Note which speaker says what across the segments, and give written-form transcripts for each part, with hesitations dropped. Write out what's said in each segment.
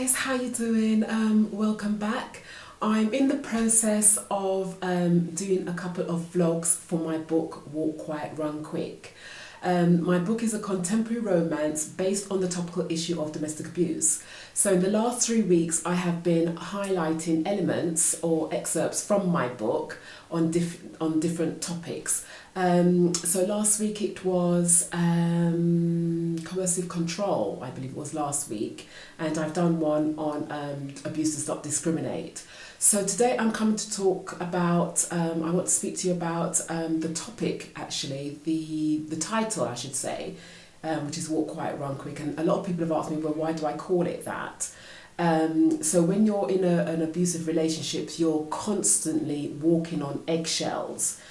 Speaker 1: guys, how you doing? Welcome back. I'm in the process of doing a couple of vlogs for my book Walk Quiet Run Quick. My book is a contemporary romance based on the topical issue of domestic abuse. So in the last 3 weeks I have been highlighting elements or excerpts from my book on different topics. So last week it was coercive control, I believe it was last week, and I've done one on abuse does not discriminate. So today I'm coming to talk about, I want to speak to you about the topic actually, the title I should say, which is Walk Quiet Run Quick, and a lot of people have asked me, well, why do I call it that? So when you're in an abusive relationship, you're constantly walking on eggshells.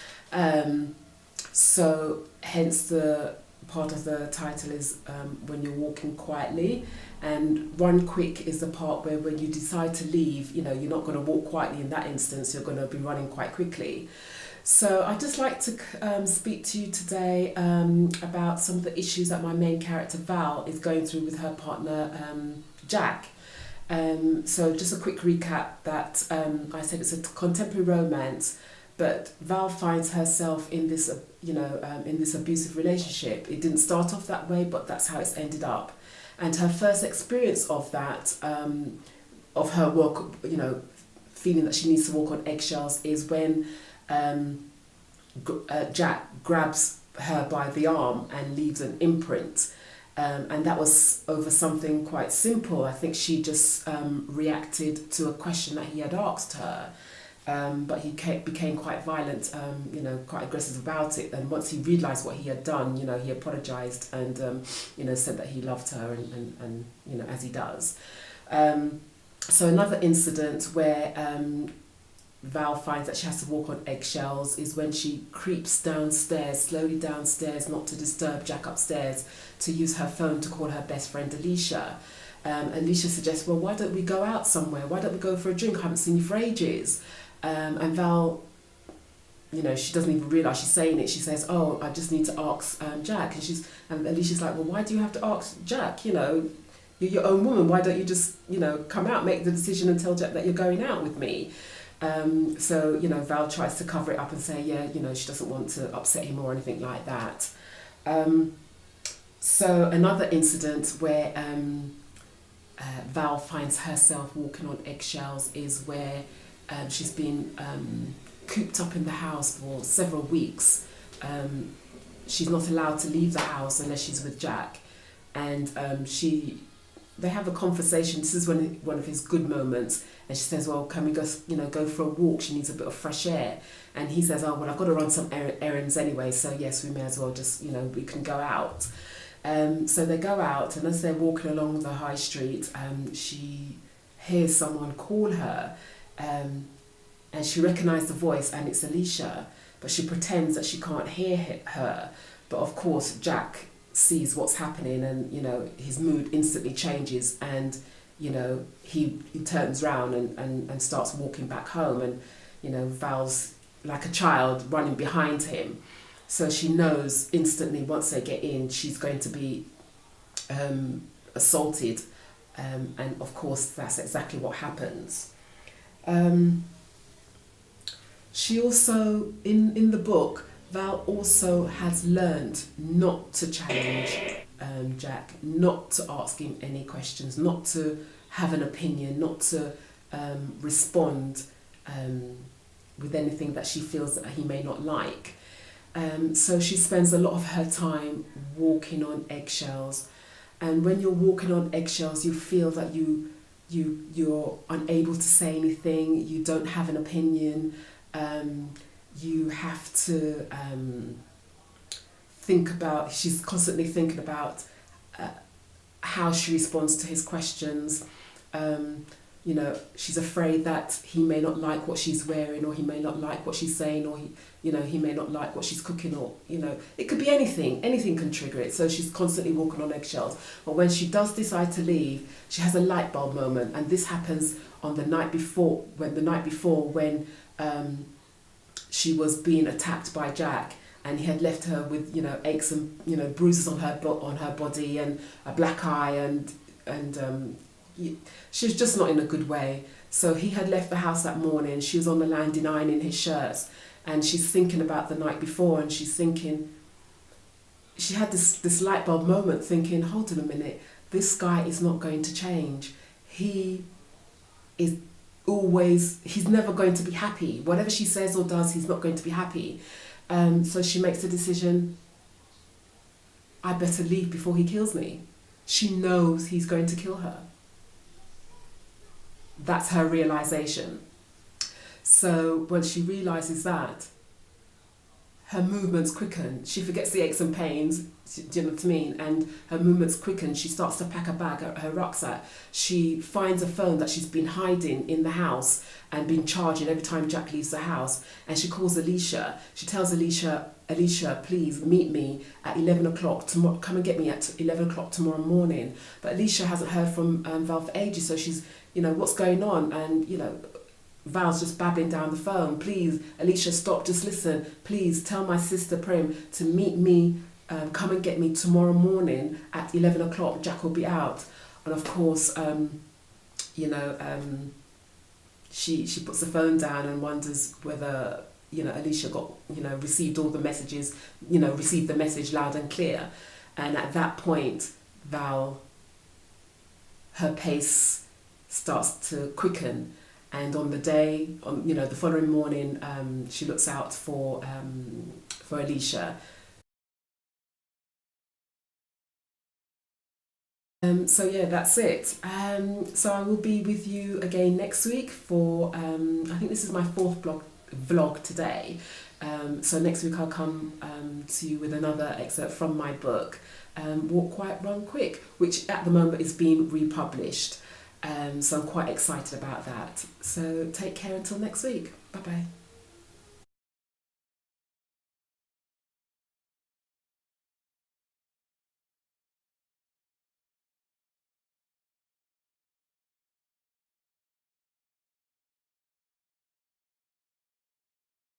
Speaker 1: So hence the part of the title is when you're walking quietly, and run quick is the part where when you decide to leave, you know, you're not going to walk quietly in that instance, you're going to be running quite quickly. So I'd just like to speak to you today about some of the issues that my main character Val is going through with her partner Jack. So just a quick recap that I said it's a contemporary romance, but Val finds herself in this, in this abusive relationship. It didn't start off that way, but that's how it's ended up. And her first experience of that, of her walk, feeling that she needs to walk on eggshells, is when Jack grabs her by the arm and leaves an imprint. And that was over something quite simple. I think she just reacted to a question that he had asked her. But he became quite violent, quite aggressive about it. And once he realised what he had done, he apologised and, said that he loved her and as he does. So another incident where Val finds that she has to walk on eggshells is when she creeps downstairs, slowly downstairs, not to disturb Jack upstairs, to use her phone to call her best friend Alicia. Alicia suggests, well, why don't we go out somewhere? Why don't we go for a drink? I haven't seen you for ages. And Val, she doesn't even realise she's saying it. She says, oh, I just need to ask Jack. And Alicia's like, well, why do you have to ask Jack? You're your own woman. Why don't you just, come out, make the decision and tell Jack that you're going out with me? So Val tries to cover it up and say, yeah, she doesn't want to upset him or anything like that. So another incident where Val finds herself walking on eggshells is where she's been cooped up in the house for several weeks. She's not allowed to leave the house unless she's with Jack, and they have a conversation. This is one of his good moments, and she says, well, can we go for a walk? She needs a bit of fresh air. And he says, oh, well, I've got to run some errands anyway, so yes, we may as well just, we can go out. So they go out, and as they're walking along the high street, she hears someone call her, and she recognised the voice, and it's Alicia, but she pretends that she can't hear her. But of course Jack sees what's happening, and his mood instantly changes, and he turns round and starts walking back home, and Val's like a child running behind him. So she knows instantly once they get in she's going to be assaulted, and of course that's exactly what happens. She also, in the book, Val also has learned not to challenge Jack, not to ask him any questions, not to have an opinion, not to respond with anything that she feels that he may not like. So she spends a lot of her time walking on eggshells, and when you're walking on eggshells you feel that you're unable to say anything, you don't have an opinion, you have to she's constantly thinking about how she responds to his questions. She's afraid that he may not like what she's wearing, or he may not like what she's saying, or he may not like what she's cooking, or it could be anything can trigger it. So she's constantly walking on eggshells. But when she does decide to leave, she has a light bulb moment, and this happens on the night before when she was being attacked by Jack, and he had left her with aches and bruises on her body and a black eye, and she was just not in a good way. So he had left the house that morning. She was on the landing ironing his shirts, and she's thinking about the night before, and she's thinking, she had this light bulb moment thinking, hold on a minute, this guy is not going to change. He is he's never going to be happy. Whatever she says or does, he's not going to be happy. So she makes the decision, I better leave before he kills me. She knows he's going to kill her. That's her realization. So when she realizes that, her movements quicken. She forgets the aches and pains, do you know what I mean? And her movements quicken. She starts to pack a bag, her rucksack. She finds a phone that she's been hiding in the house and been charging every time Jack leaves the house. And she calls Alicia. She tells Alicia, please meet me at 11 o'clock tomorrow. Come and get me at 11 o'clock tomorrow morning. But Alicia hasn't heard from Val for ages, so she's, what's going on? And, Val's just babbling down the phone. Please, Alicia, stop, just listen. Please tell my sister Prim to meet me, come and get me tomorrow morning at 11 o'clock. Jack will be out. And of course, she puts the phone down and wonders whether, Alicia got, received all the messages, received the message loud and clear. And at that point, Val, her pace starts to quicken. And on the day, the following morning, she looks out for Alicia. So yeah, that's it. So I will be with you again next week for, I think this is my fourth vlog today. So next week I'll come to you with another excerpt from my book, Walk Quiet, Run Quick, which at the moment is being republished. So I'm quite excited about that. So take care until next week. Bye bye.